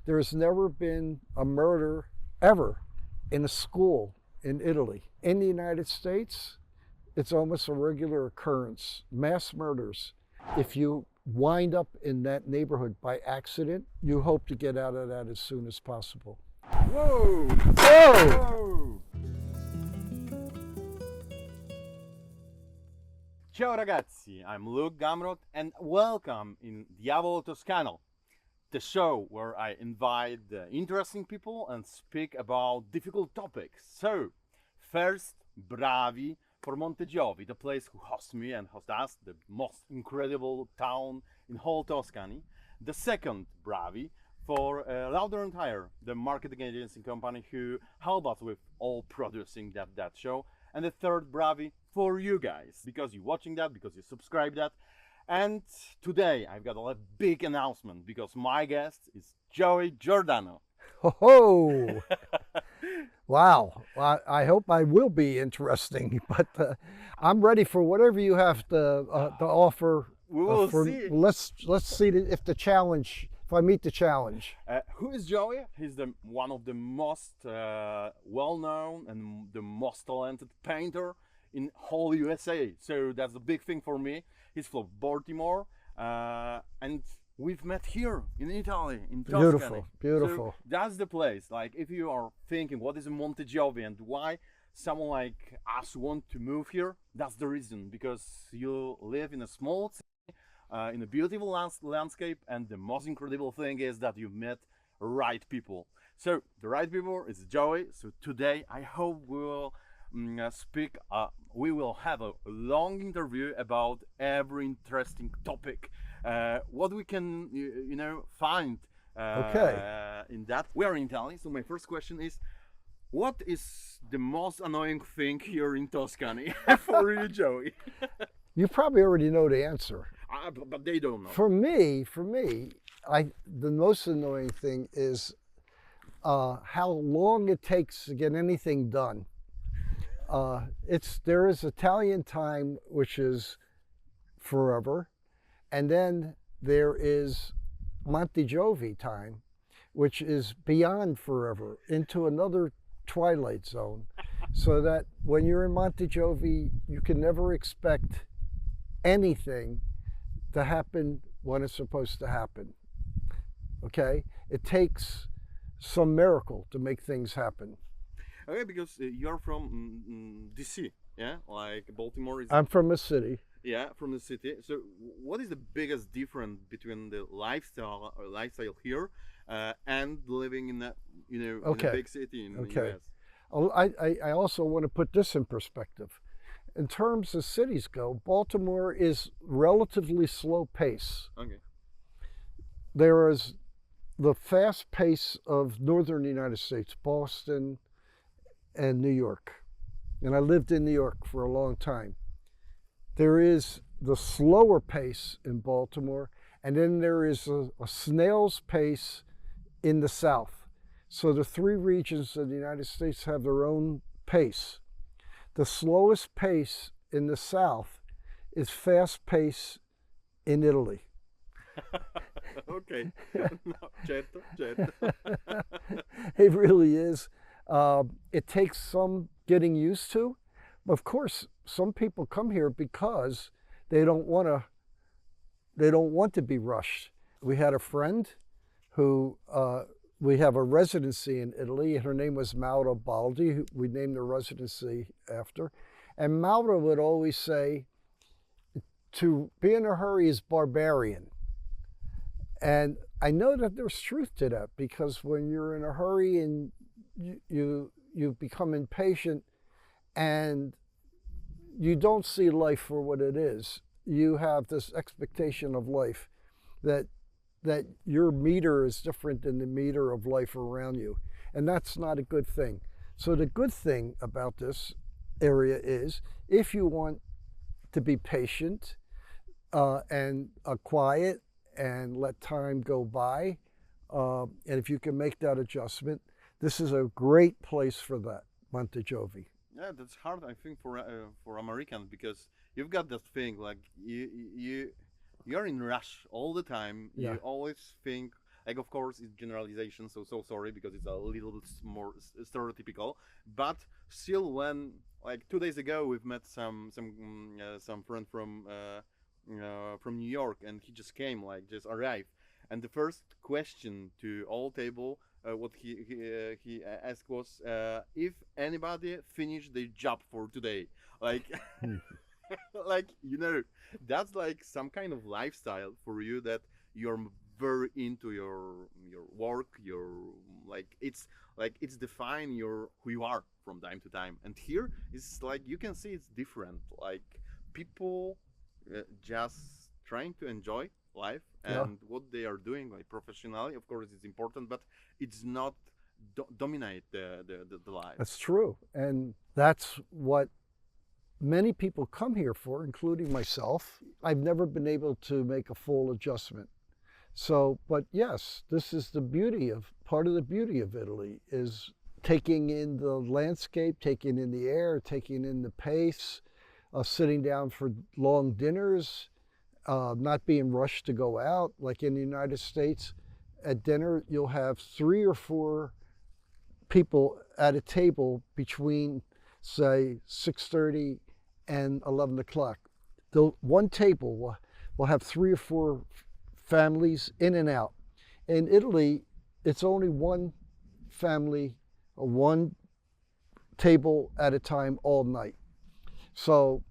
There has never been a murder ever in a school in Italy. In the United States, it's almost a regular occurrence. Mass murders. If you wind up in that neighborhood by accident, you hope to get out of that as soon as possible. Whoa! Whoa! Whoa! Ciao ragazzi, I'm Luke Gamrot and welcome in Diavolo Toscano, the show where I invite interesting people and speak about difficult topics. So, first, bravi for Montegiovi, the place who hosts me and hosts us, the most incredible town in whole Tuscany. The second, bravi for Louder and Higher, the marketing agency company who help us with all producing that show. And the third, bravi for you guys, because you're watching that, because you subscribe that. And today I've got a big announcement because my guest is Joey Giordano. Ho! Wow. I hope I will be interesting, but I'm ready for whatever you have to offer. We will see. Let's see if the challenge, if I meet the challenge. Who is Joey? He's one of the most well-known and the most talented painter in whole USA. So that's a big thing for me. He's from Baltimore, and we've met here in Italy, in Tuscany. Beautiful, beautiful. So that's the place. Like, if you are thinking what is Montegiovi and why someone like us want to move here, that's the reason. Because you live in a small city, in a beautiful landscape, and the most incredible thing is that you met right people. So the right people is Joey. So today I hope we will we will have a long interview about every interesting topic, what we can find in that. We are in Italy, so my first question is, what is the most annoying thing here in Tuscany for you, Joey? You probably already know the answer. But they don't know. For me, the most annoying thing is how long it takes to get anything done. There is Italian time, which is forever, and then there is Montegiovi time, which is beyond forever, into another twilight zone, so that when you're in Montegiovi, you can never expect anything to happen when it's supposed to happen. Okay? It takes some miracle to make things happen. Okay, because you're from DC, yeah? Like Baltimore is... I'm from a city. Yeah, from the city. So what is the biggest difference between the lifestyle here and living in a, in a big city in the US? I also want to put this in perspective. In terms of cities go, Baltimore is relatively slow pace. Okay. There is the fast pace of northern United States, Boston, and New York. And I lived in New York for a long time. There is the slower pace in Baltimore, and then there is a snail's pace in the South. So the three regions of the United States have their own pace. The slowest pace in the South is fast pace in Italy. Okay. No, certo. It really is. It takes some getting used to. Of course, some people come here because they don't want to be rushed. We had a friend who we have a residency in Italy. Her name was Maura Baldi, who we named the residency after. And Maura would always say, to be in a hurry is barbarian. And I know that there's truth to that, because when you're in a hurry and you become impatient and you don't see life for what it is, you have this expectation of life that your meter is different than the meter of life around you. And that's not a good thing. So the good thing about this area is, if you want to be patient and quiet and let time go by, and if you can make that adjustment, this is a great place for that, Montegiovi. Yeah, that's hard, I think, for Americans, because you've got that thing like you're in rush all the time. Yeah. You always think Like, of course, it's generalization, so sorry because it's a little bit more stereotypical. But still, when like 2 days ago, we've met some friend from New York, and he just came, like just arrived, and the first question to all table, what he asked was if anybody finished their job for today, like. Like, that's like some kind of lifestyle for you, that you're very into your work, your it's define your who you are from time to time. And here it's like you can see it's different, like people just trying to enjoy life Yeah, and what they are doing, like professionally, of course it's important, but it's not dominate the life. that's true. And that's what many people come here for, including myself. I've never been able to make a full adjustment. So, but yes, this is the beauty of, part of the beauty of Italy is taking in the landscape, taking in the air, taking in the pace, sitting down for long dinners, not being rushed to go out. Like in the United States, at dinner, you'll have 3 or 4 people at a table between, say, 6:30 and 11 o'clock. The one table will have 3 or 4 families in and out. In Italy, it's only one family, one table at a time all night. So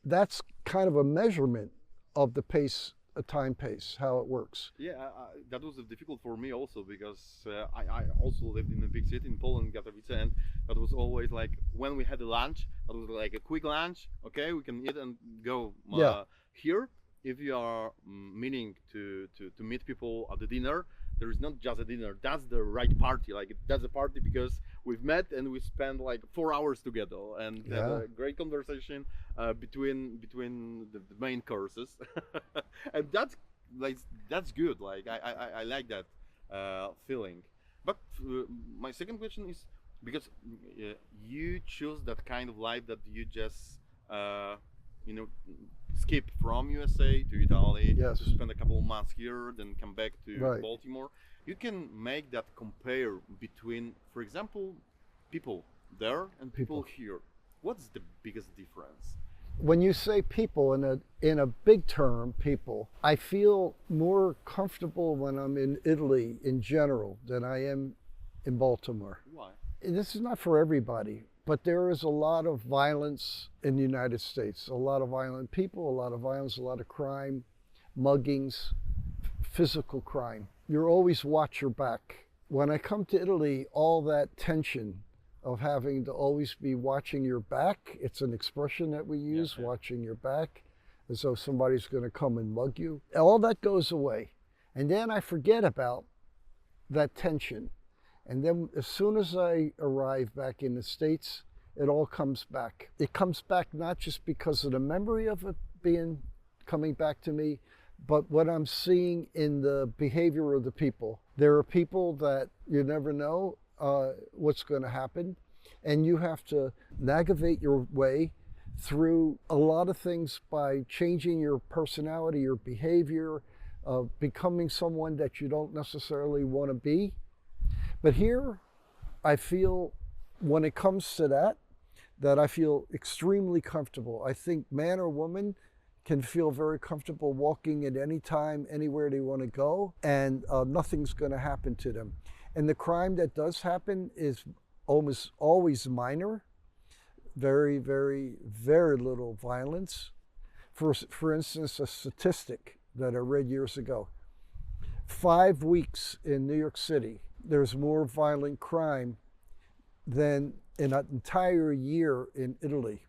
that's kind of a measurement of the pace, a time pace, how it works. Yeah, that was difficult for me also, because I also lived in a big city in Poland, Katowice, and that was always like when we had a lunch, that was like a quick lunch. Okay, we can eat and go. Yeah. Here, if you are meaning to meet people at the dinner, there is not just a dinner. That's the right party. Like that's a party because we've met and we spent like 4 hours together and have Yeah. a great conversation between the main courses, and that's good. Like I like that feeling. But my second question is, because you choose that kind of life that you just you know skip from USA to Italy Yes. to spend a couple of months here, then come back to Right. Baltimore. You can make that compare between, for example, people there and people here. What's the biggest difference? When you say people in a big term, people, I feel more comfortable when I'm in Italy in general than I am in Baltimore. Why? And this is not for everybody, but there is a lot of violence in the United States. A lot of violent people, a lot of violence, a lot of crime, muggings, physical crime. You're always watch your back. When I come to Italy, all that tension of having to always be watching your back, it's an expression that we use, Yeah. watching your back, as though somebody's going to come and mug you. All that goes away. And then I forget about that tension. And then as soon as I arrive back in the States, it all comes back. It comes back not just because of the memory of it coming back to me, but what I'm seeing in the behavior of the people. There are people that you never know what's going to happen, and you have to navigate your way through a lot of things by changing your personality, your behavior, becoming someone that you don't necessarily want to be. But here, I feel, when it comes to that I feel extremely comfortable. I think man or woman can feel very comfortable walking at any time, anywhere they want to go, and nothing's going to happen to them. And the crime that does happen is almost always minor, very, very, very little violence. For instance, a statistic that I read years ago, 5 weeks in New York City, there's more violent crime than in an entire year in Italy.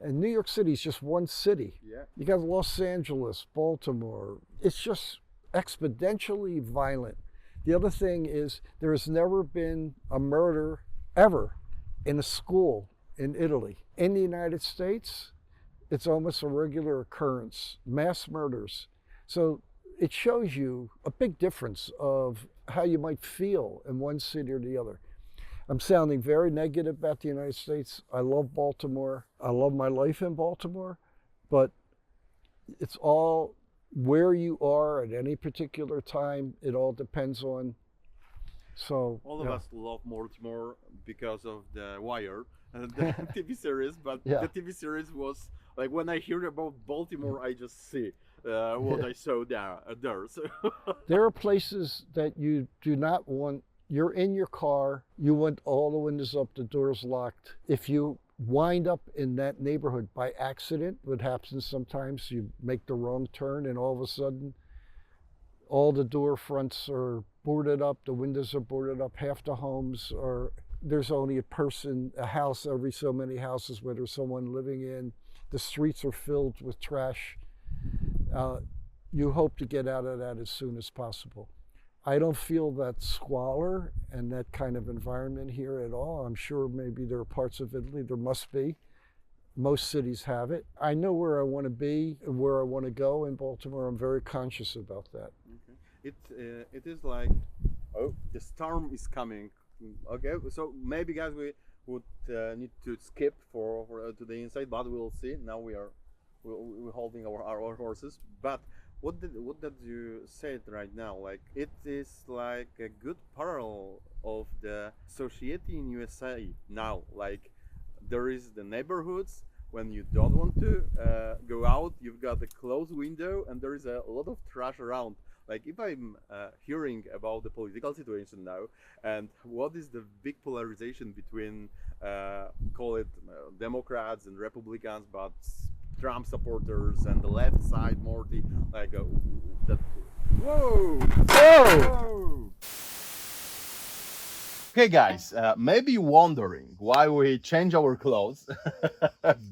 And New York City is just one city. Yeah. You got Los Angeles, Baltimore. It's just exponentially violent. The other thing is there has never been a murder ever in a school in Italy. In the United States, it's almost a regular occurrence, mass murders. So it shows you a big difference of how you might feel in one city or the other. I'm sounding very negative about the United States. I love Baltimore. I love my life in Baltimore, but it's all where you are at any particular time. It all depends on. So All of yeah, us love Baltimore because of the Wire, the TV series. But yeah. the TV series was like when I hear about Baltimore, I just see what I saw there. So There are places that you do not want. You're in your car, you want all the windows up, the doors locked. If you wind up in that neighborhood by accident, what happens sometimes, you make the wrong turn and all of a sudden all the door fronts are boarded up, the windows are boarded up, half the homes are, there's only a house every so many houses where there's someone living in. The streets are filled with trash. Uh, you hope to get out of that as soon as possible. I don't feel that squalor and that kind of environment here at all. I'm sure maybe there are parts of Italy, there must be. Most cities have it. I know where I want to be and where I want to go in Baltimore. I'm very conscious about that. okay. It is like, oh, the storm is coming. Okay, so maybe guys we would need to skip for to the inside, but we'll see. Now we're holding our horses. But what did you say right now? Like it is like a good parallel of the society in USA now. Like there is the neighborhoods when you don't want to go out, you've got a closed window and there is a lot of trash around. Like if I'm hearing about the political situation now and what is the big polarization between call it Democrats and Republicans, but Trump supporters and the left side more the like that. Whoa! Whoa! Whoa! Okay, guys, maybe wondering why we change our clothes,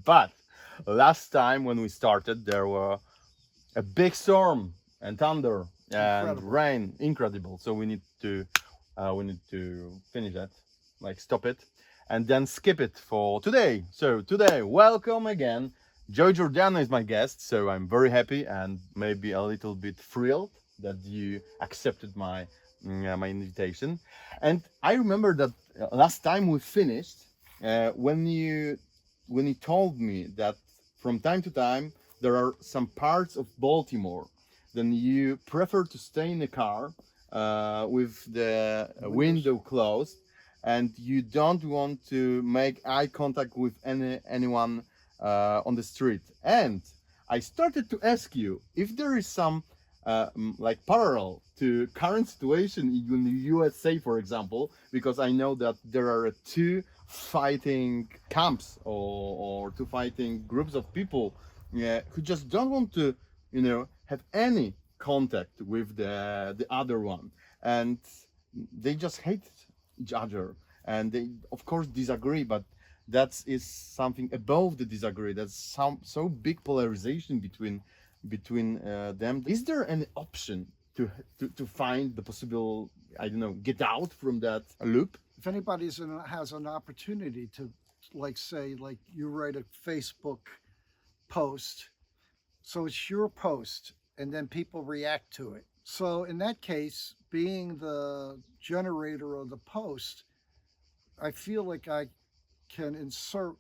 but last time when we started, there were a big storm and thunder and Incredible. rain, incredible. So we need to finish that, like stop it, and then skip it for today. So today, welcome again. Giordano is my guest, so I'm very happy and maybe a little bit thrilled that you accepted my invitation. And I remember that last time we finished, when you told me that from time to time there are some parts of Baltimore, then you prefer to stay in the car with the window closed, and you don't want to make eye contact with anyone on the street. And I started to ask you if there is some like parallel to current situation in the USA, for example, because I know that there are two fighting camps or two fighting groups of people who just don't want to, have any contact with the other one, and they just hate each other, and they of course disagree, but that is something above the disagree. That's some so big polarization between them. Is there an option to find the possible, I don't know, get out from that loop? If anybody has an opportunity to, like, say, like you write a Facebook post, so it's your post, and then people react to it. So in that case, being the generator of the post, I feel like I can insert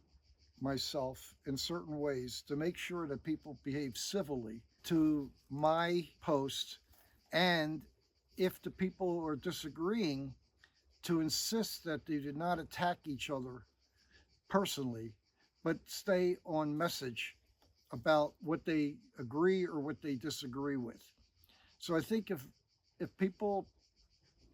myself in certain ways to make sure that people behave civilly to my post, and if the people are disagreeing, to insist that they do not attack each other personally, but stay on message about what they agree or what they disagree with. So I think if people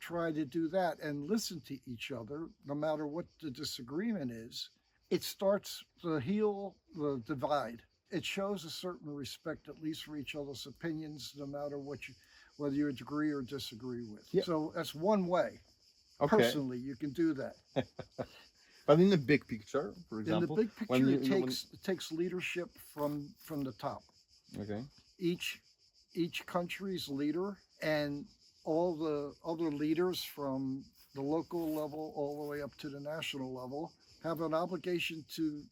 try to do that and listen to each other, no matter what the disagreement is, it starts to heal the divide. It shows a certain respect, at least for each other's opinions, no matter whether you agree or disagree with. Yeah. So that's one way. Okay. Personally, you can do that. But in the big picture, for example, in the big picture, it takes leadership from the top. Okay. Each country's leader and all the other leaders from the local level all the way up to the national level have an obligation to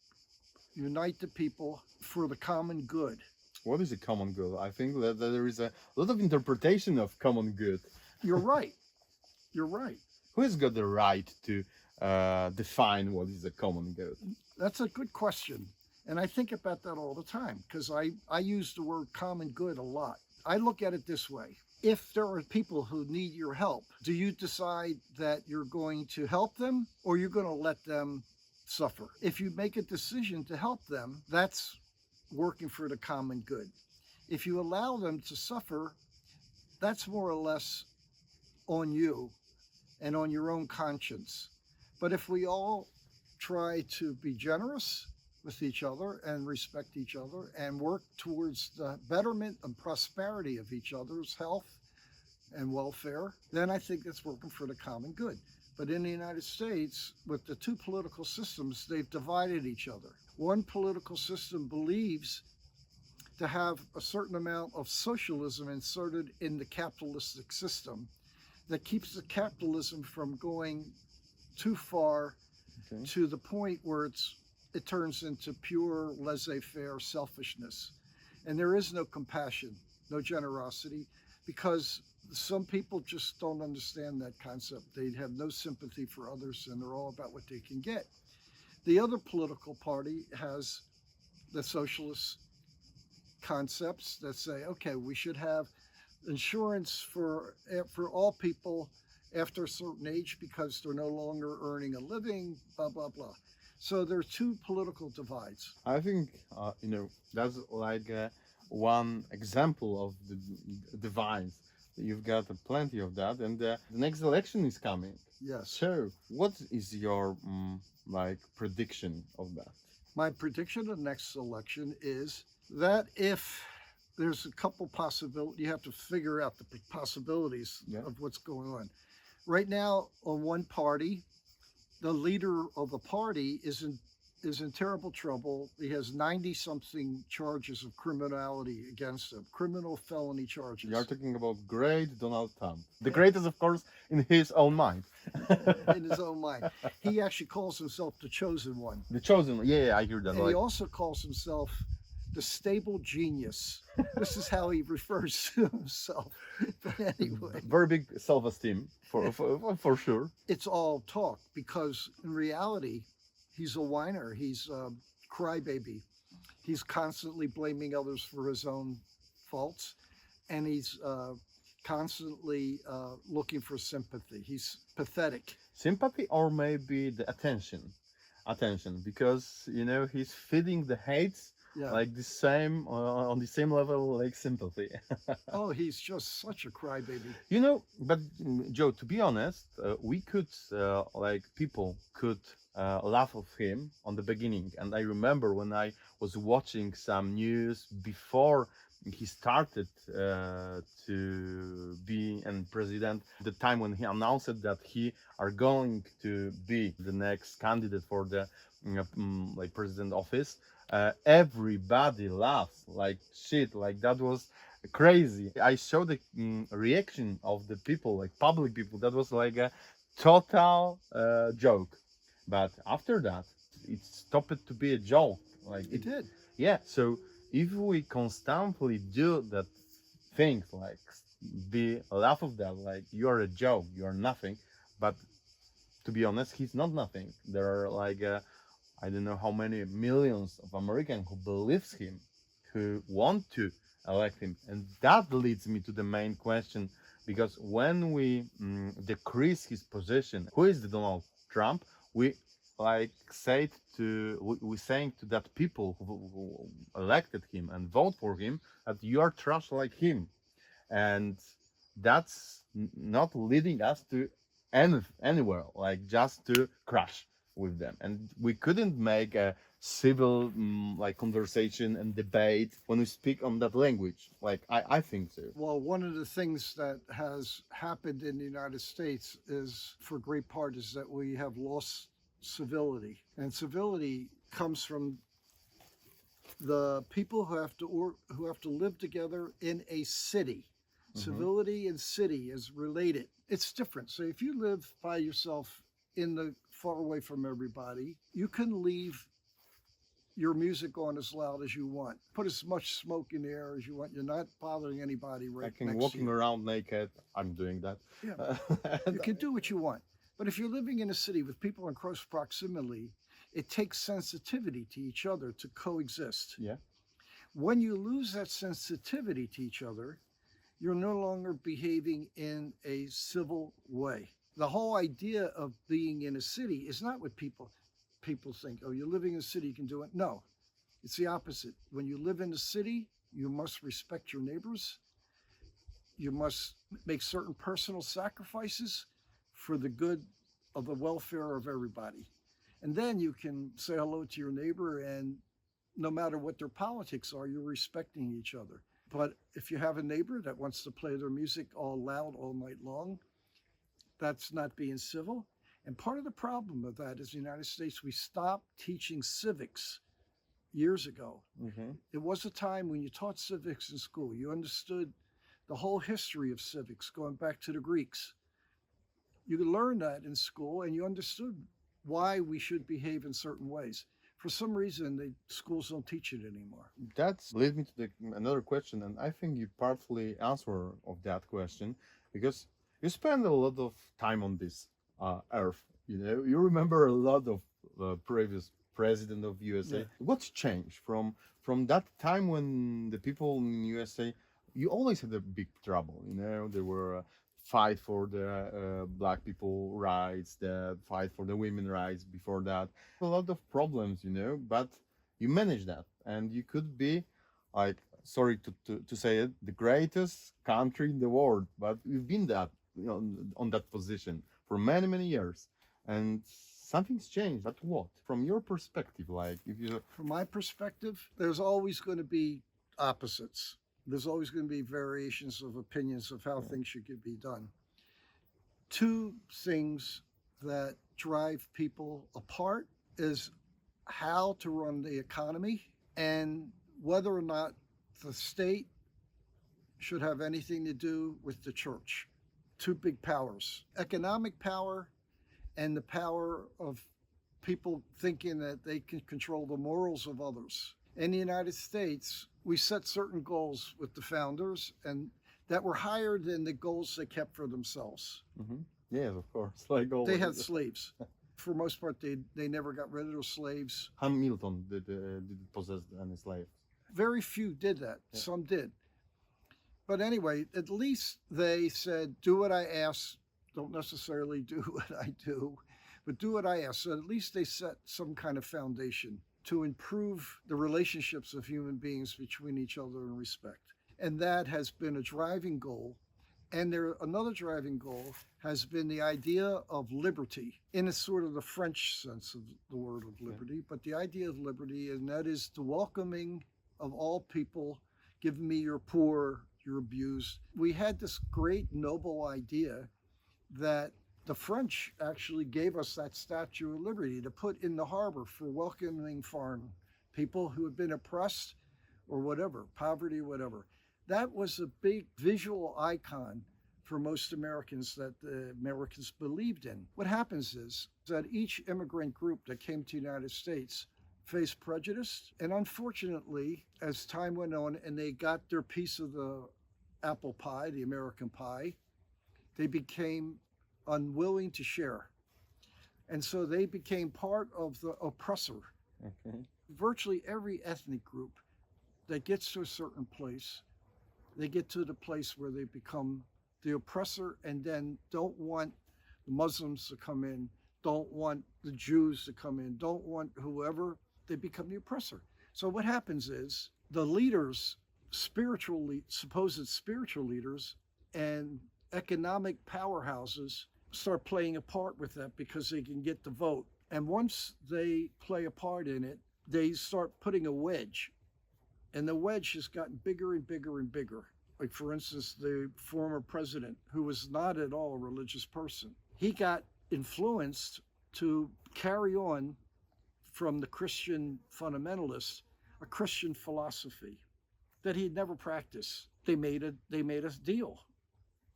unite the people for the common good. What is a common good? I think that there is a lot of interpretation of common good. You're right. You're right. Who has got the right to define what is a common good? That's a good question. And I think about that all the time because I use the word common good a lot. I look at it this way. If there are people who need your help, do you decide that you're going to help them or you're going to let them suffer? If you make a decision to help them, that's working for the common good. If you allow them to suffer, that's more or less on you and on your own conscience. But if we all try to be generous with each other and respect each other and work towards the betterment and prosperity of each other's health and welfare, then I think that's working for the common good. But in the United States, with the two political systems, they've divided each other. One political system believes to have a certain amount of socialism inserted in the capitalistic system that keeps the capitalism from going too far to the point where it turns into pure laissez-faire selfishness. And there is no compassion, no generosity, because some people just don't understand that concept. They have no sympathy for others, and they're all about what they can get. The other political party has the socialist concepts that say, okay, we should have insurance for all people after a certain age because they're no longer earning a living, blah, blah, blah. So there are two political divides. I think, that's like one example of the divides. You've got plenty of that, and the next election is coming. Yes. So, what is your prediction of that? My prediction of the next election is that if there's a couple possibilities, you have to figure out the possibilities of what's going on. Right now, on one party, the leader of the party is in terrible trouble. He has 90-something charges of criminality against him, criminal felony charges. You're talking about great Donald Trump. The greatest, of course, in his own mind. In his own mind. He actually calls himself the chosen one. The chosen one, yeah, I hear that. And he also calls himself the stable genius. This is how he refers to himself. But anyway. Very big self-esteem, for sure. It's all talk, because in reality, he's a whiner. He's a crybaby. He's constantly blaming others for his own faults, and he's constantly looking for sympathy. He's pathetic. Sympathy, or maybe the attention, because he's feeding the hates like the same on the same level like sympathy. Oh, he's just such a crybaby. But Joe, to be honest, we could people could laugh of him on the beginning, and I remember when I was watching some news before he started to be a president, the time when he announced that he are going to be the next candidate for the president office, everybody laughs like shit. Like, that was crazy. I saw the reaction of the people, like public people. That was like a total joke. But after that, it stopped to be a joke. Like it did. Yeah. So if we constantly do that things, like be laugh of that, like you are a joke, you are nothing. But to be honest, he's not nothing. There are like I don't know how many millions of Americans who believes him, who want to elect him, and that leads me to the main question. Because when we decrease his position, who is the Donald Trump? We saying to that people who elected him and vote for him that you are trash like him, and that's not leading us to anywhere, like just to crash with them. And we couldn't make a civil conversation and debate when we speak on that language. I think so. Well, one of the things that has happened in the United States is, for great part, is that we have lost civility. And civility comes from the people who have to live together in a city. Mm-hmm. Civility and city is related. It's different. So if you live by yourself far away from everybody, you can leave your music on as loud as you want. Put as much smoke in the air as you want. You're not bothering anybody right next to you. Walking around naked. I'm doing that. Yeah. You can do what you want. But if you're living in a city with people in close proximity, it takes sensitivity to each other to coexist. Yeah. When you lose that sensitivity to each other, you're no longer behaving in a civil way. The whole idea of being in a city is not what people think. Oh, you're living in a city, you can do it. No, it's the opposite. When you live in a city, you must respect your neighbors. You must make certain personal sacrifices for the good of the welfare of everybody. And then you can say hello to your neighbor, and no matter what their politics are, you're respecting each other. But if you have a neighbor that wants to play their music all loud all night long, that's not being civil. And part of the problem of that is the United States, we stopped teaching civics years ago. Mm-hmm. It was a time when you taught civics in school. You understood the whole history of civics going back to the Greeks. You could learn that in school, and you understood why we should behave in certain ways. For some reason, the schools don't teach it anymore. That leads me to another question, and I think you partly answer of that question because you spend a lot of time on this earth. You know, you remember a lot of previous president of USA. Yeah. What's changed from that time when the people in USA, you always had a big trouble. You know, there were fight for the black people rights, the fight for the women rights before that. A lot of problems, you know, but you managed that, and you could be, like, sorry to say it, the greatest country in the world, but you've been that, you know, on that position for many years, and something's changed. But what, from your perspective, like, if you... From my perspective, there's always going to be opposites. There's always going to be variations of opinions of how things should be done. Two things that drive people apart is how to run the economy and whether or not the state should have anything to do with the church. Two big powers: economic power and the power of people thinking that they can control the morals of others. In the United States, we set certain goals with the founders, and that were higher than the goals they kept for themselves. Mm-hmm. Yes, of course. Like always. They had slaves. For most part, they never got rid of their slaves. Hamilton did possess any slaves. Very few did that. Yeah. Some did. But anyway, at least they said, do what I ask. Don't necessarily do what I do, but do what I ask. So at least they set some kind of foundation to improve the relationships of human beings between each other and respect. And that has been a driving goal. And another driving goal has been the idea of liberty, in a sort of the French sense of the word of liberty, but the idea of liberty, and that is the welcoming of all people, give me your poor, your abused. We had this great noble idea that the French actually gave us that Statue of Liberty to put in the harbor for welcoming foreign people who had been oppressed or whatever, poverty or whatever. That was a big visual icon for most Americans that the Americans believed in. What happens is that each immigrant group that came to the United States faced prejudice, and unfortunately, as time went on and they got their piece of the apple pie, the American pie, they became unwilling to share. And so they became part of the oppressor. Okay. Virtually every ethnic group that gets to a certain place, they get to the place where they become the oppressor and then don't want the Muslims to come in, don't want the Jews to come in, don't want whoever, they become the oppressor. So what happens is the leaders, supposed spiritual leaders and economic powerhouses start playing a part with that because they can get the vote. And once they play a part in it, they start putting a wedge. And the wedge has gotten bigger and bigger and bigger. Like, for instance, the former president, who was not at all a religious person, he got influenced to carry on from the Christian fundamentalists a Christian philosophy that he'd never practiced. They made a deal.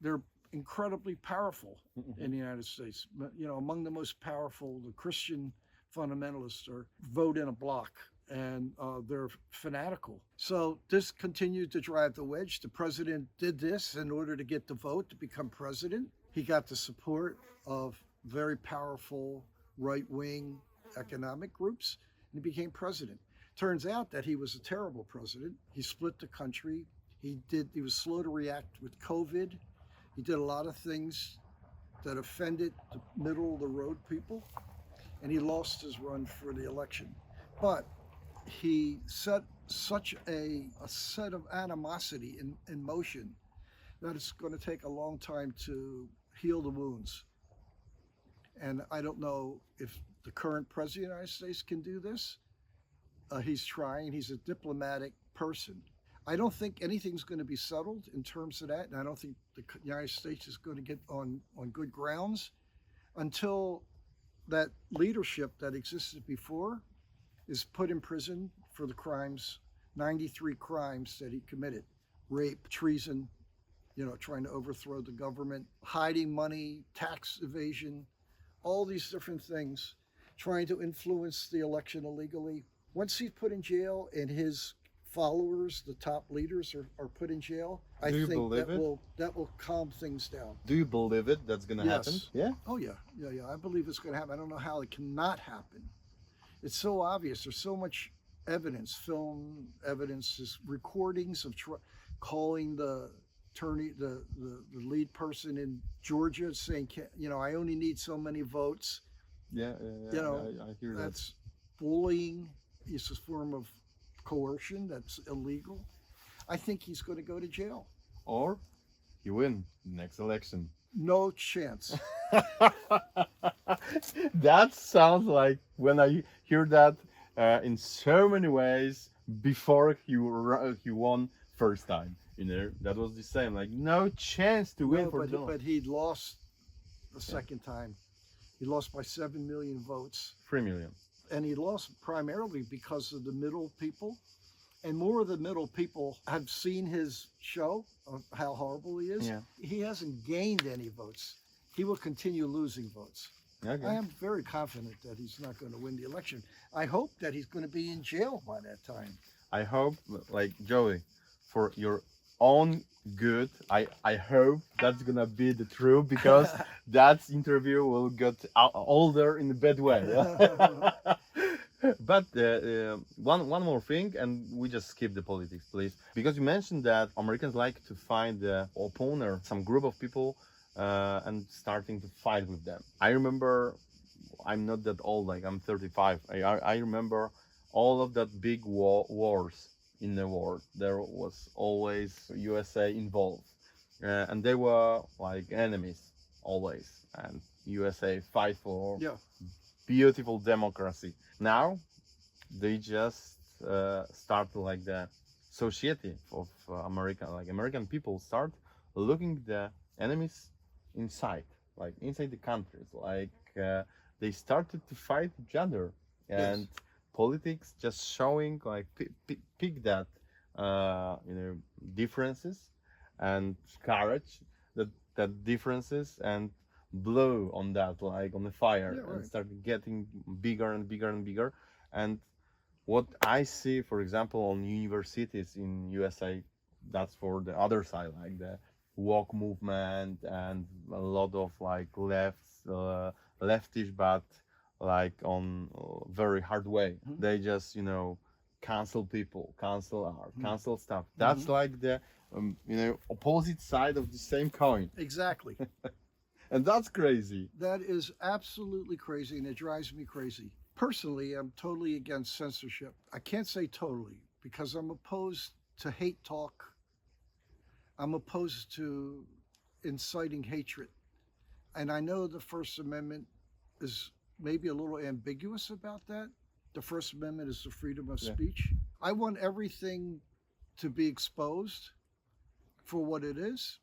They're incredibly powerful in the United States. You know, among the most powerful, the Christian fundamentalists vote in a block, and they're fanatical. So this continued to drive the wedge. The president did this in order to get the vote to become president. He got the support of very powerful right-wing economic groups, and he became president. Turns out that he was a terrible president. He split the country. He was slow to react with COVID. He did a lot of things that offended the middle of the road people, and he lost his run for the election. But he set such a set of animosity in motion that it's going to take a long time to heal the wounds. And I don't know if the current president of the United States can do this. He's trying. He's a diplomatic person. I don't think anything's going to be settled in terms of that, and I don't think the United States is going to get on good grounds until that leadership that existed before is put in prison for the crimes, 93 crimes that he committed: rape, treason, trying to overthrow the government, hiding money, tax evasion, all these different things, trying to influence the election illegally. Once he's put in jail and his followers, the top leaders, are put in jail, I think that will calm things down. Do you believe it? That's going to happen? Yeah? Oh, yeah. I believe it's going to happen. I don't know how it cannot happen. It's so obvious. There's so much evidence, film evidence, recordings of calling the attorney, the lead person in Georgia, saying, I only need so many votes. Yeah. I hear that. That's bullying. It's a form of coercion that's illegal. I think he's going to go to jail. Or he win the next election. No chance. That sounds like when I hear that in so many ways before he won first time. That was the same. Like no chance to win for Donald. But he lost the second time. He lost by 7 million votes. 3 million. And he lost primarily because of the middle people. And more of the middle people have seen his show of how horrible he is. Yeah. He hasn't gained any votes. He will continue losing votes. Okay. I am very confident that he's not going to win the election. I hope that he's going to be in jail by that time. I hope, like Joey, for your own good, I hope that's gonna be the truth, because that interview will get older in a bad way. But one more thing, and we just skip the politics, please, because you mentioned that Americans like to find the opponent, some group of people, and starting to fight with them. I remember, I'm not that old, like I'm 35. I remember all of that big wars in the world. There was always USA involved, and they were like enemies always, and USA fight for beautiful democracy. Now they just start like the society of America, like American people start looking the enemies inside the countries, they started to fight each other, and politics just showing like pick that differences and courage, that differences, and blow on that like on the fire, and start getting bigger and bigger and bigger. And what I see, for example, on universities in USA, that's for the other side, like the woke movement and a lot of like leftish, but like on very hard way. They just cancel people, cancel art, cancel stuff. That's like the opposite side of the same coin. Exactly. And that's crazy. That is absolutely crazy, and it drives me crazy. Personally, I'm totally against censorship. I can't say totally, because I'm opposed to hate talk. I'm opposed to inciting hatred. And I know the First Amendment is maybe a little ambiguous about that. The First Amendment is the freedom of speech. I want everything to be exposed for what it is.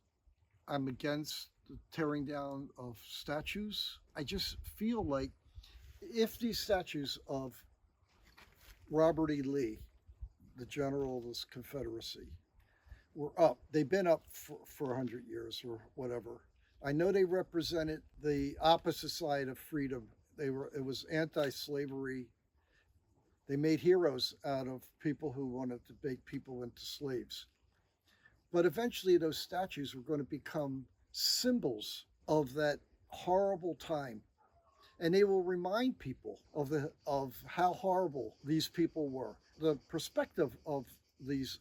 I'm against the tearing down of statues. I just feel like if these statues of Robert E. Lee, the general of the Confederacy, were up, they've been up for 100 years or whatever. I know they represented the opposite side of freedom. It was anti-slavery. They made heroes out of people who wanted to make people into slaves. But eventually those statues were going to become symbols of that horrible time. And they will remind people of how horrible these people were. The perspective of these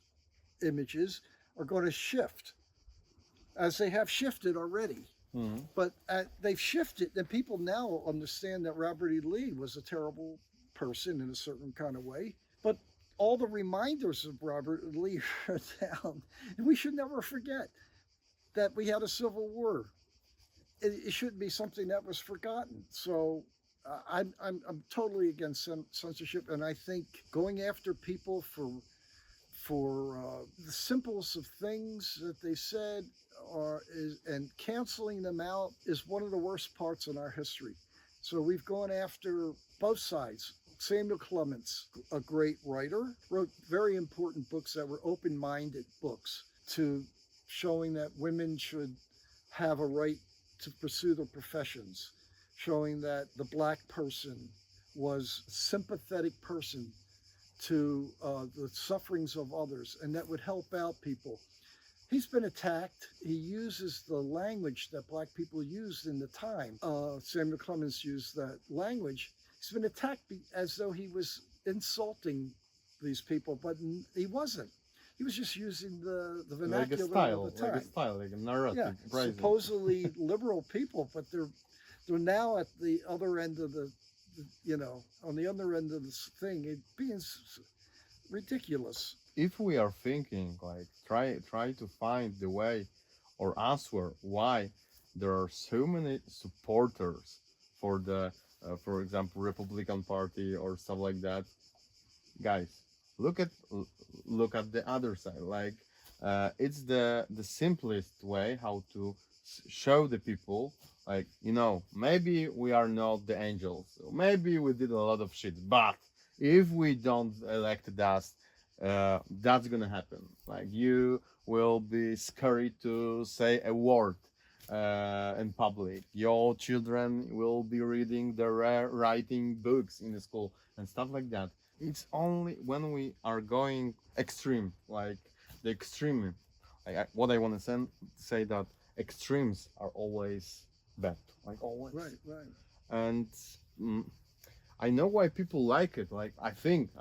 images are going to shift, as they have shifted already. Mhm. But they've shifted, and people now understand that Robert E. Lee was a terrible person in a certain kind of way. But all the reminders of Robert E. Lee are down, and we should never forget that we had a civil war. It shouldn't be something that was forgotten. So I'm totally against censorship, and I think going after people for the simplest of things that they said and canceling them out is one of the worst parts in our history. So we've gone after both sides. Samuel Clemens, a great writer, wrote very important books that were open-minded books to showing that women should have a right to pursue their professions, showing that the black person was a sympathetic person to the sufferings of others, and that would help out people. He's been attacked. He uses the language that black people used in the time. Samuel Clemens used that language. He's been attacked as though he was insulting these people, but he wasn't. He was just using the vernacular of the time. Like a style, like a narrative. Yeah, supposedly liberal people, but they're now at the other end of the on the other end of this thing, it being ridiculous. If we are thinking like try to find the way or answer why there are so many supporters for the for example Republican Party or stuff like that, guys, look at the other side. Like it's the simplest way how to show the people, like, maybe we are not the angels, maybe we did a lot of shit, but if we don't elect us, that's gonna happen. Like, you will be scary to say a word in public. Your children will be reading the writing books in the school and stuff like that. It's only when we are going extreme, like the extreme. What I want to say that extremes are always bad, like always. Right. And I know why people like it. Like, I think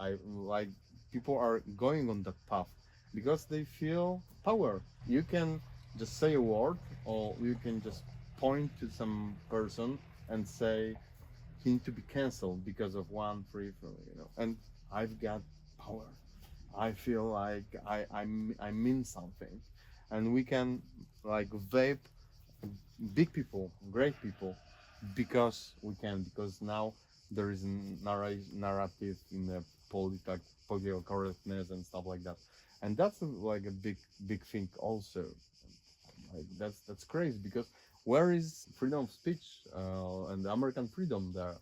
people are going on that path because they feel power. You can just say a word, or you can just point to some person and say he needs to be cancelled because of one free from, and I've got power. I feel like I mean something, and we can like vape big people, great people, because now there is narrative in the political correctness and stuff like that, and that's like a big thing also. Like, that's crazy, because where is freedom of speech and the American freedom there?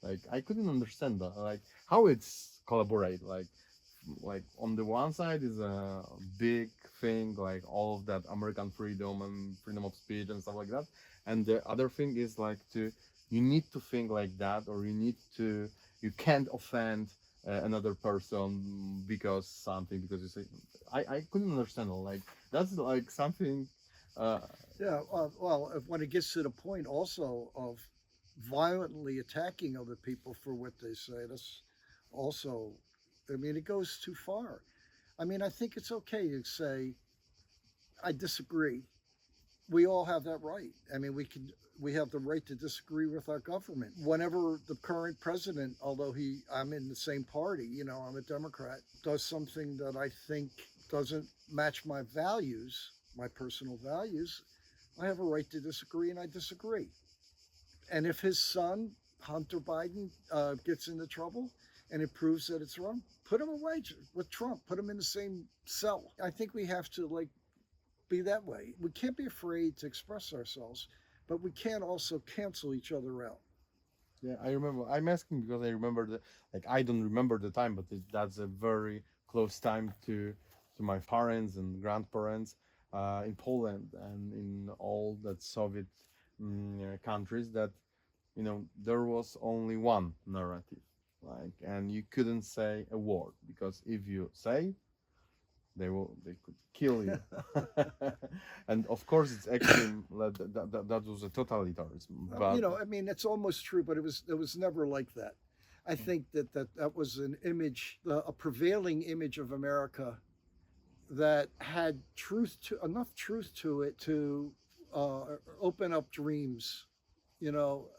Like, I couldn't understand that. Like, how it's collaborate. Like on the one side is a big thing, like all of that American freedom and freedom of speech and stuff like that, and the other thing is like you need to think like that, or you can't offend another person because you say. I couldn't understand. Like, that's like something. Well, when it gets to the point also of violently attacking other people for what they say, that's also, I mean, it goes too far. I mean, I think it's okay to say, I disagree. We all have that right. I mean, we have the right to disagree with our government. Whenever the current president, although I'm in the same party, I'm a Democrat, does something that I think doesn't match my values, my personal values, I have a right to disagree, and I disagree. And if his son, Hunter Biden, gets into trouble and it proves that it's wrong, put him away with Trump, put him in the same cell. I think we have to be that way. We can't be afraid to express ourselves, but we can't also cancel each other out. Yeah, I remember. I'm asking because I remember I don't remember the time, but that's a very close time to my parents and grandparents in Poland and in all that Soviet countries, that there was only one narrative, and you couldn't say a word, because if you say, they could kill you. And of course it's extreme. That was a totalitarianism, but I mean, it's almost true, but it was never like that. I think that was an image, a prevailing image of America that had enough truth to it to open up dreams,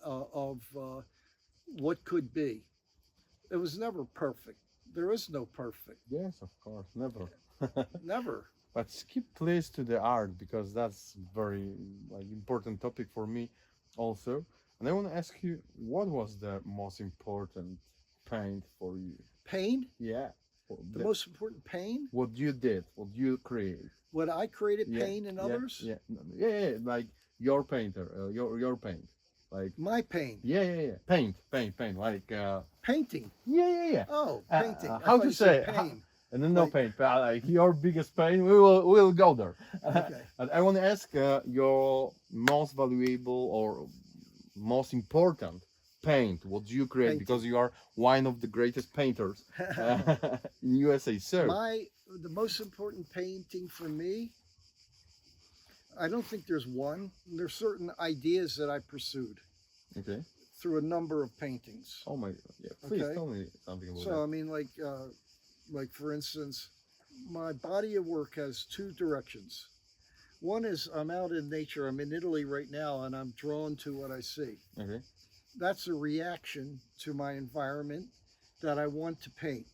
of what could be. It was never perfect. There is no perfect. Yes, of course, never. Never. But skip please to the art because that's very like important topic for me also. And I want to ask you, what was the most important paint for you? Pain? Yeah. The most important pain? What you did, what you created. What I created, Yeah, pain in yeah, others? yeah, yeah, like your painter, your paint, like My pain. yeah, paint, like Painting. yeah. Oh, painting. I How thought to you said say? pain. And then no Like- paint, but like your biggest pain, we will go there. Okay. And I want to ask your most valuable or most important paint. What do you create? Painting. Because you are one of the greatest painters in USA. So The most important painting for me, I don't think there's one. There's certain ideas that I pursued okay. through a number of paintings. Oh my God! Yeah, please Okay. tell me something about So I mean, like for instance, my body of work has two directions. One is I'm out in nature. I'm in Italy right now, and I'm drawn to what I see. that. Okay. That's a reaction to my environment that I want to paint.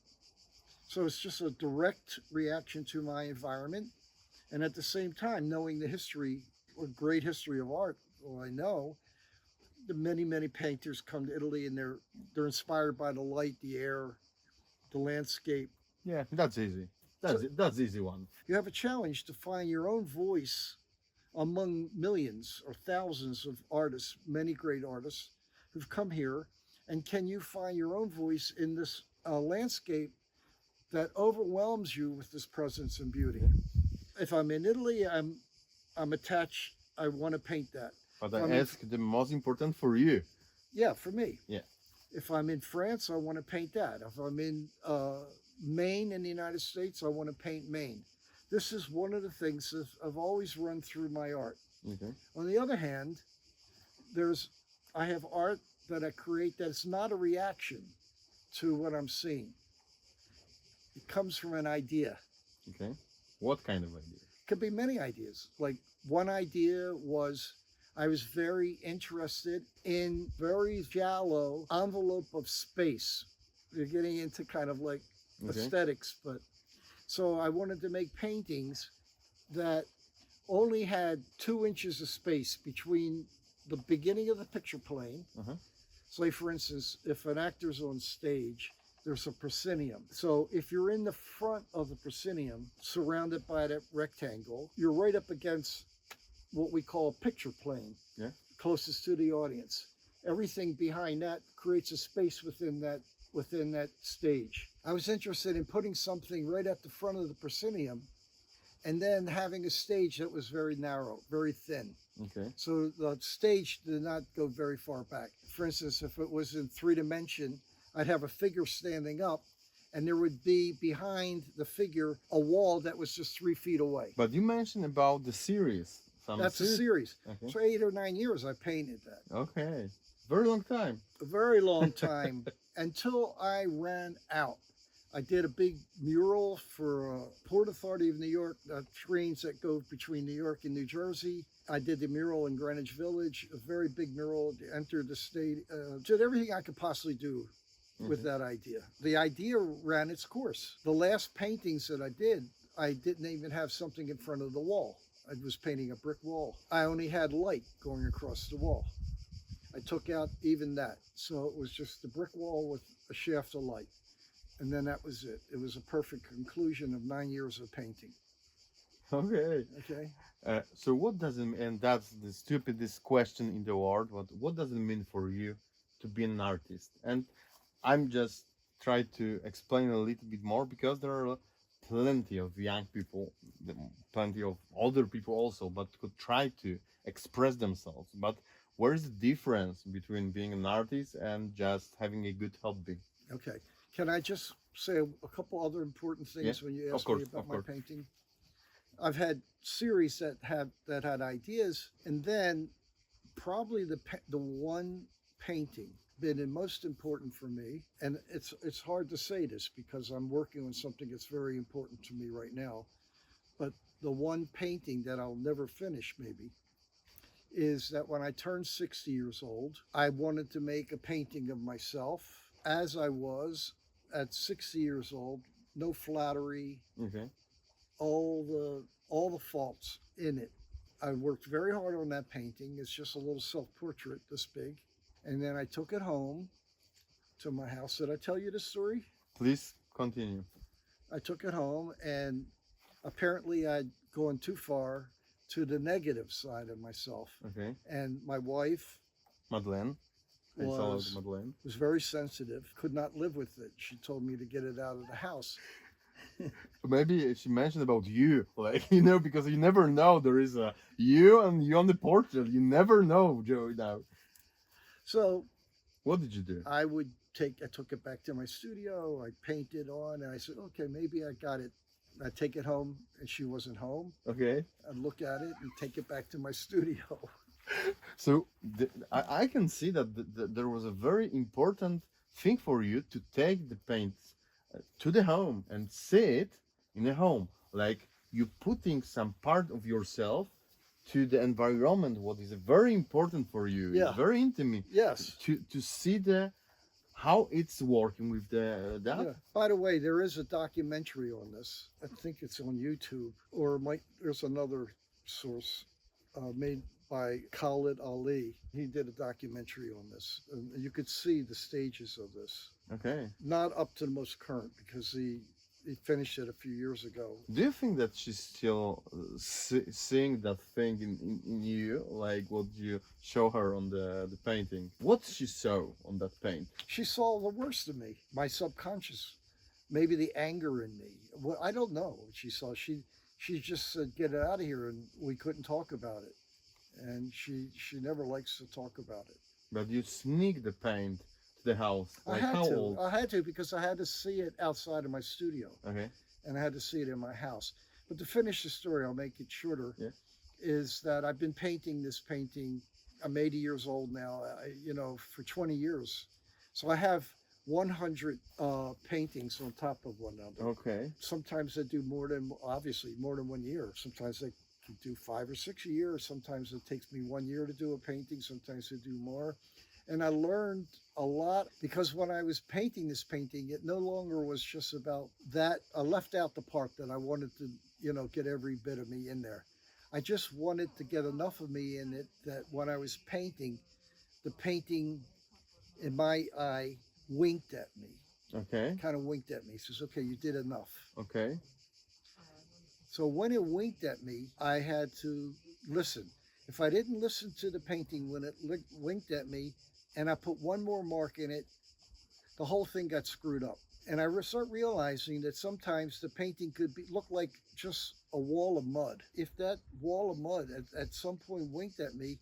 So it's just a direct reaction to my environment. And at the same time, knowing the history or great history of art, well, I know the many painters come to Italy and they're inspired by the light, the air, the landscape. Yeah, that's easy. That's easy one. You have a challenge to find your own voice among millions or thousands of artists, many great artists who've come here. And can you find your own voice in this landscape that overwhelms you with this presence and beauty? If I'm in Italy, I'm attached. I want to paint that. But I I mean- ask the most important for you. Yeah, for me. Yeah. If I'm in France, I want to paint that. If I'm in Maine in the United States, I want to paint Maine. This is one of the things that I've always run through my art. Okay. On the other hand, I have art that I create that's not a reaction to what I'm seeing. It comes from an idea. Okay. What kind of idea? Could be many ideas. Like one idea was I was very interested in very shallow envelope of space. You're getting into kind of like Okay. aesthetics, but so I wanted to make paintings that only had 2 inches of space between the beginning of the picture plane. Uh-huh. So, like for instance, if an actor's on stage, there's a proscenium. So if you're in the front of the proscenium, surrounded by that rectangle, you're right up against what we call a picture plane, Yeah. closest to the audience. Everything behind that creates a space within that stage. I was interested in putting something right at the front of the proscenium and then having a stage that was very narrow, very thin. Okay. So the stage did not go very far back. For instance, if it was in 3-dimension, I'd have a figure standing up and there would be behind the figure a wall that was just 3 feet away. But you mentioned about the series. That's a series. Okay. So 8 or 9 years I painted that. Okay. Very long time. A very long time until I ran out. I did a big mural for Port Authority of New York, trains that go between New York and New Jersey. I did the mural in Greenwich Village, a very big mural, entered the state, did everything I could possibly do with that idea. The idea ran its course. The last paintings that I didn't even have something in front of the wall. I was painting a brick wall. I only had light going across the wall. I took out even that. So it was just the brick wall with a shaft of light. And then that was it. It was a perfect conclusion of 9 years of painting. Okay. Okay. So what does it mean? And that's the stupidest question in the world. What does it mean for you to be an artist? And I'm just trying to explain a little bit more because there are plenty of young people, plenty of older people also, but could try to express themselves. But where is the difference between being an artist and just having a good hobby? Okay. Can I just say a couple other important things when you of ask course, me about of my course. painting? I've had series that had ideas, and then probably the one painting been the most important for me, and it's hard to say this because I'm working on something that's very important to me right now, But the one painting that I'll never finish, maybe, is that when I turned 60 years old, I wanted to make a painting of myself as I was at 60 years old. No flattery, Okay. all the faults in it. I worked very hard on that painting. It's just a little self-portrait this big. And then I took it home to my house. Did I tell you this story? Please continue. I took it home, and apparently I'd gone too far to the negative side of myself. Okay. And my wife Madeleine. I saw was, Madeleine. was very sensitive, could not live with it. She told me to get it out of the house. Maybe she mentioned about you, like, you know, because you never know. There is a you and you on the portrait. You never know, Joey. Now, So what did you do? I took it back to my studio. I painted on, and I said, okay, maybe I got it. I'd take it home, and she wasn't home. Okay. I'd look at it and take it back to my studio. So I can see that there was a very important thing for you to take the paint to the home and see it in the home. Like you putting some part of yourself to the environment, what is very important for you. Yeah. It's very intimate. Yes. To see how it's working with that. Yeah. By the way, there is a documentary on this. I think it's on YouTube, or there's another source made by Khalid Ali. He did a documentary on this, and you could see the stages of this. Okay. Not up to the most current, because he finished it a few years ago. Do you think that she's still seeing that thing in you, like what you show her on the painting? What she saw on that paint? She saw the worst of me, my subconscious, maybe the anger in me. Well, I don't know what she saw. She just said, get it out of here, and we couldn't talk about it. And she never likes to talk about it. But you sneak the paint to the house. Like I how had to. old? I had to, because I had to see it outside of my studio, Okay. and I had to see it in my house. But to finish the story, I'll make it shorter. Yeah. Is that I've been painting this painting. I'm 80 years old now. For 20 years. So I have 100 paintings on top of one another. Okay. Sometimes I do more than 1 year. Sometimes I can do 5 or 6 a year. Sometimes it takes me 1 year to do a painting. Sometimes I do more. And I learned a lot, because when I was painting this painting, it no longer was just about that. I left out the part that I wanted to, get every bit of me in there. I just wanted to get enough of me in it that when I was painting, the painting in my eye winked at me. Okay. Kind of winked at me. Says, okay, you did enough. Okay. So when it winked at me, I had to listen. If I didn't listen to the painting when it winked at me, and I put one more mark in it, the whole thing got screwed up. And I start realizing that sometimes the painting could look like just a wall of mud. If that wall of mud at some point winked at me,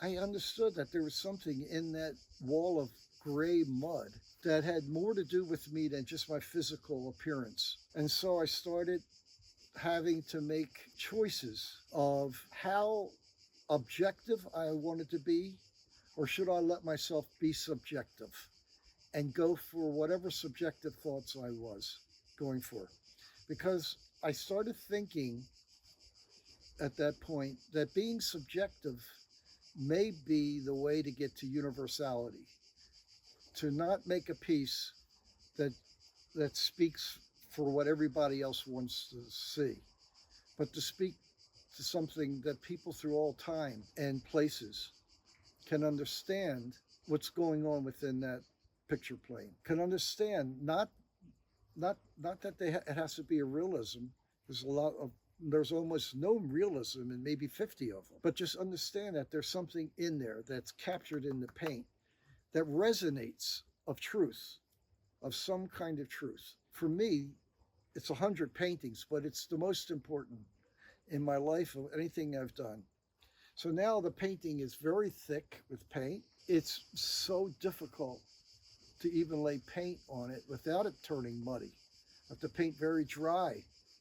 I understood that there was something in that wall of gray mud that had more to do with me than just my physical appearance. And so I started having to make choices of how objective I wanted to be, or should I let myself be subjective and go for whatever subjective thoughts I was going for. Because I started thinking at that point that being subjective may be the way to get to universality, to not make a piece that speaks for what everybody else wants to see, but to speak to something that people through all time and places can understand what's going on within that picture plane, can understand not that it has to be a realism. There's almost no realism in maybe 50 of them, but just understand that there's something in there that's captured in the paint that resonates of truth, of some kind of truth. For me, it's 100 paintings, but it's the most important in my life of anything I've done. So now the painting is very thick with paint. It's so difficult to even lay paint on it without it turning muddy. I have to paint very dry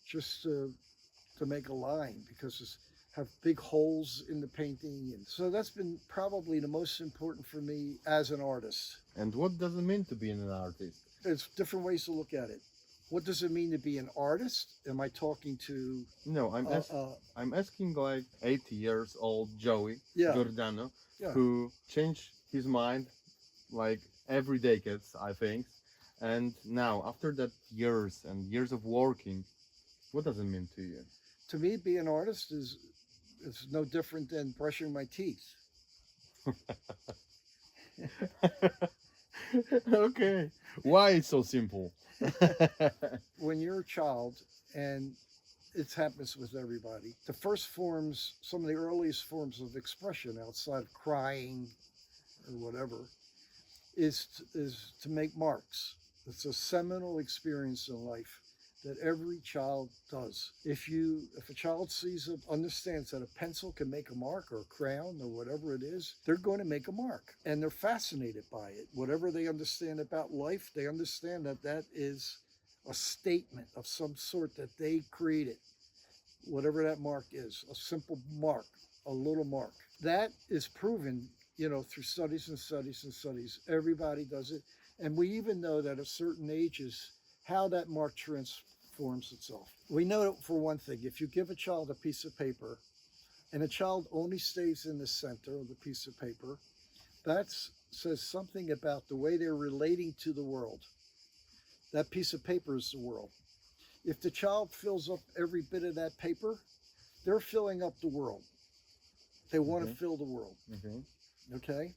just to make a line, because it's have big holes in the painting. And so that's been probably the most important for me as an artist. And what does it mean to be an artist? There's different ways to look at it. What does it mean to be an artist? Am I talking to, No, I'm asking like 8 years old Joey yeah, Giordano, yeah. who changed his mind like every decade, I think. And now, after that years and years of working, what does it mean to you? To me, being an artist is no different than brushing my teeth. Okay, why it's so simple? When you're a child, and it happens with everybody, the first forms, some of the earliest forms of expression outside of crying or whatever, is to make marks. It's a seminal experience in life that every child does. If a child understands that a pencil can make a mark or a crayon or whatever it is, they're going to make a mark, and they're fascinated by it. Whatever they understand about life, they understand that that is a statement of some sort that they created. Whatever that mark is, a simple mark, a little mark. That is proven, through studies and studies and studies. Everybody does it. And we even know that at certain ages, how that mark transforms itself. We know, for one thing, if you give a child a piece of paper and a child only stays in the center of the piece of paper, that says something about the way they're relating to the world. That piece of paper is the world. If the child fills up every bit of that paper, they're filling up the world. They want to fill the world. Okay?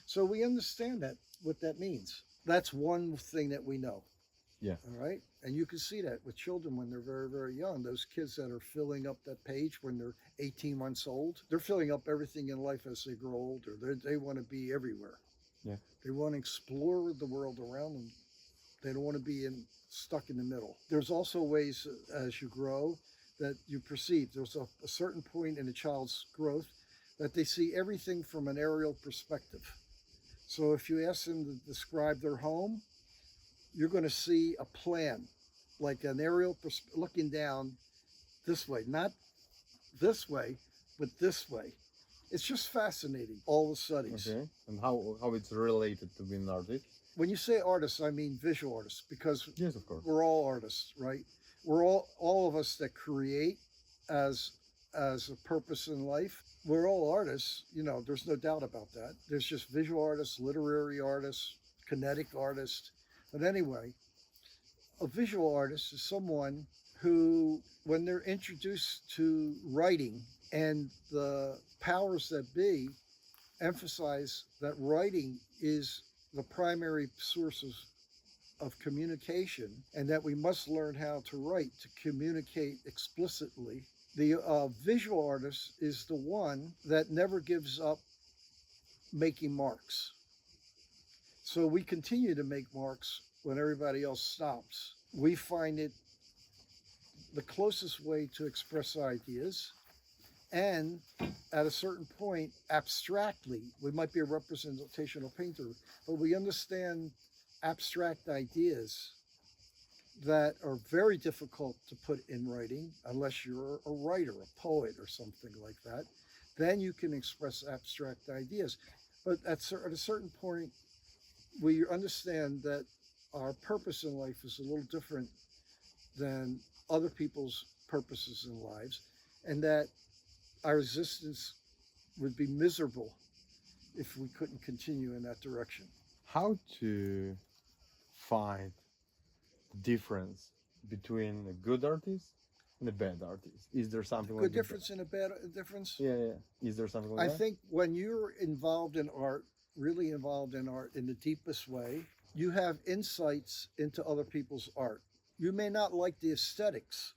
So we understand what that means. That's one thing that we know. Yeah. All right? And you can see that with children when they're very, very young. Those kids that are filling up that page when they're 18 months old, they're filling up everything in life as they grow older. They want to be everywhere. Yeah. They want to explore the world around them. They don't want to be stuck in the middle. There's also ways as you grow that you perceive. There's a certain point in a child's growth that they see everything from an aerial perspective. So if you ask them to describe their home, you're going to see a plan, like an aerial looking down this way, not this way, but this way. It's just fascinating, all the studies. Okay. And how it's related to being an artist? When you say artists, I mean visual artists, because Yes, of course. we're all artists, right? We're all of us that create as a purpose in life. We're all artists, there's no doubt about that. There's just visual artists, literary artists, kinetic artists. But anyway, a visual artist is someone who, when they're introduced to writing, and the powers that be emphasize that writing is the primary sources of communication, and that we must learn how to write to communicate explicitly. The visual artist is the one that never gives up making marks. So we continue to make marks when everybody else stops. We find it the closest way to express ideas, and at a certain point, abstractly, we might be a representational painter, but we understand abstract ideas that are very difficult to put in writing unless you're a writer, a poet, or something like that. Then you can express abstract ideas. But at a certain point, we understand that our purpose in life is a little different than other people's purposes in lives, and that our existence would be miserable if we couldn't continue in that direction. How to find the difference between a good artist and a bad artist? Is there something Good like difference and a bad difference? Yeah. Is there something like I that? think when you're involved in art, really involved in art in the deepest way, you have insights into other people's art. You may not like the aesthetics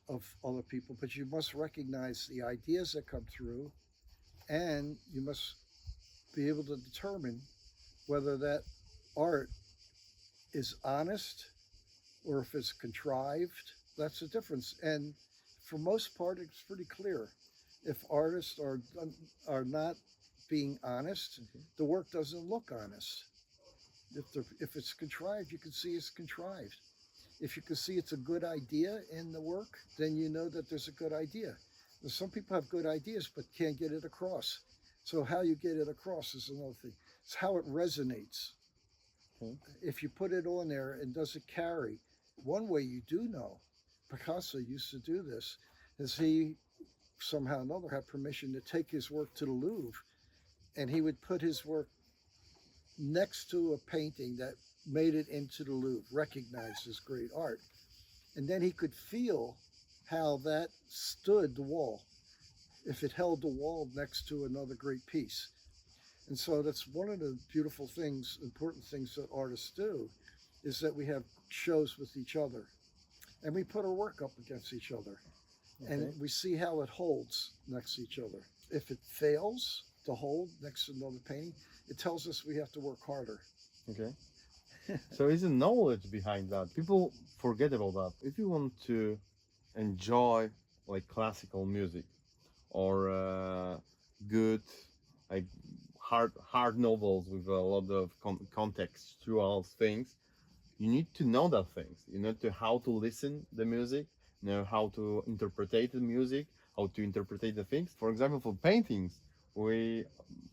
of other people, but you must recognize the ideas that come through, and you must be able to determine whether that art is honest or if it's contrived. That's the difference. And for most part, it's pretty clear. If artists are not being honest, the work doesn't look honest. If it's contrived, you can see it's contrived. If you can see it's a good idea in the work, then you know that there's a good idea. Now, some people have good ideas but can't get it across. So how you get it across is another thing. It's how it resonates. If you put it on there and does it carry, one way you do know, Picasso used to do this, is he somehow or another had permission to take his work to the Louvre, and he would put his work next to a painting that made it into the Louvre, recognized as great art. And then he could feel how that stood the wall, if it held the wall next to another great piece. And so that's one of the beautiful things, important things that artists do, is that we have shows with each other. And we put our work up against each other. Okay. And we see how it holds next to each other. If it fails to hold next to another painting, it tells us we have to work harder. Okay. So is a knowledge behind that. People forget about that. If you want to enjoy like classical music or good like hard novels with a lot of contextual things, you need to know that things. You know how to listen the music, know how to interpret the music, how to interpret the things. For example, for paintings, we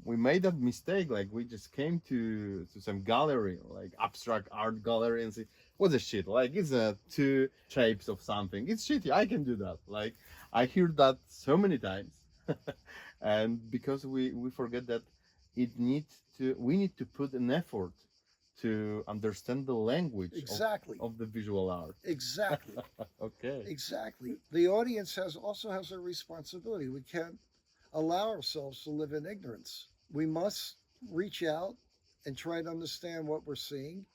made that mistake. Like we just came to some gallery, like abstract art gallery, and say, "What's the shit? Like it's two shapes of something. It's shitty. I can do that." Like I hear that so many times, and because we forget that we need to put an effort to understand the language exactly of the visual art. Exactly. Okay. Exactly. The audience also has a responsibility. We can't allow ourselves to live in ignorance. We must reach out and try to understand what we're seeing.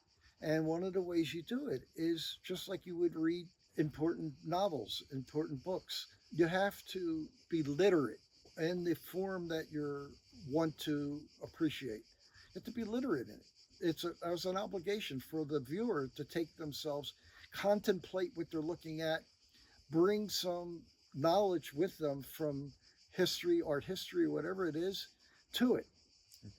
And one of the ways you do it is just like you would read important novels, important books. You have to be literate in the form that you want to appreciate. You have to be literate in it. It's an obligation for the viewer to take themselves, contemplate what they're looking at, bring some knowledge with them from history, art history, whatever it is, to it.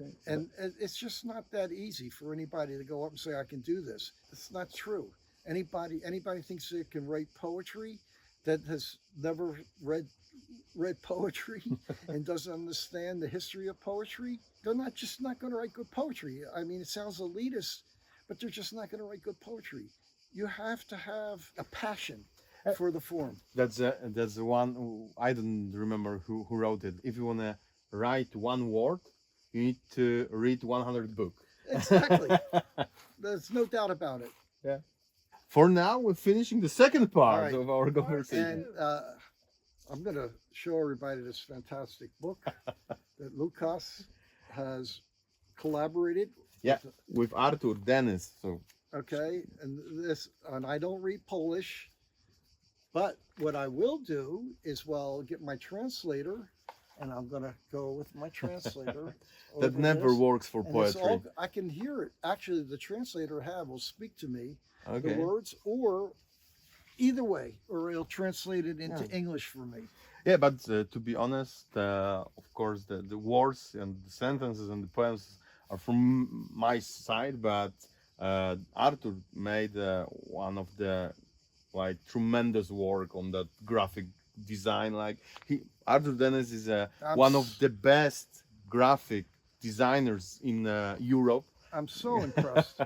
Okay. And it's just not that easy for anybody to go up and say, I can do this. It's not true. Anybody thinks they can write poetry that has never read poetry and doesn't understand the history of poetry, they're not going to write good poetry. I mean, it sounds elitist, but they're just not going to write good poetry. You have to have a passion for the form. That's the one I don't remember who wrote it. If you want to write one word, you need to read 100 books. Exactly. There's no doubt about it. Yeah. For now, we're finishing the second part of our conversation. And I'm going to show everybody this fantastic book that Lukas has collaborated. With Artur Dennis. So. Okay, and I don't read Polish, but what I will do is, get my translator, and I'm going to go with my translator. That never works for poetry. I can hear it. Actually, the translator will speak to me the words, or either way, or it'll translate it into English for me. Yeah, but to be honest, of course, the words and the sentences and the poems are from my side, but Artur made one of the tremendous work on that graphic design. Artur Dennis is one of the best graphic designers in Europe. I'm so impressed.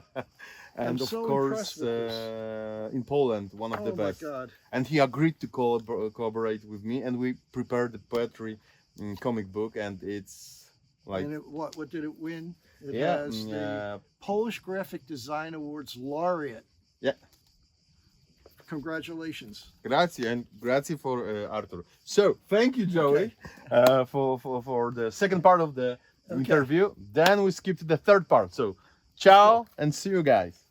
And of course, in Poland, one of the best. Oh my God. And he agreed to collaborate with me, and we prepared the poetry comic book, and it's like. And what did it win? It has the Polish Graphic Design Awards laureate. Yeah. Congratulations. Grazie, and grazie for Artur. So thank you, Joey, for the second part of the interview. Then we skip to the third part. So ciao and see you guys.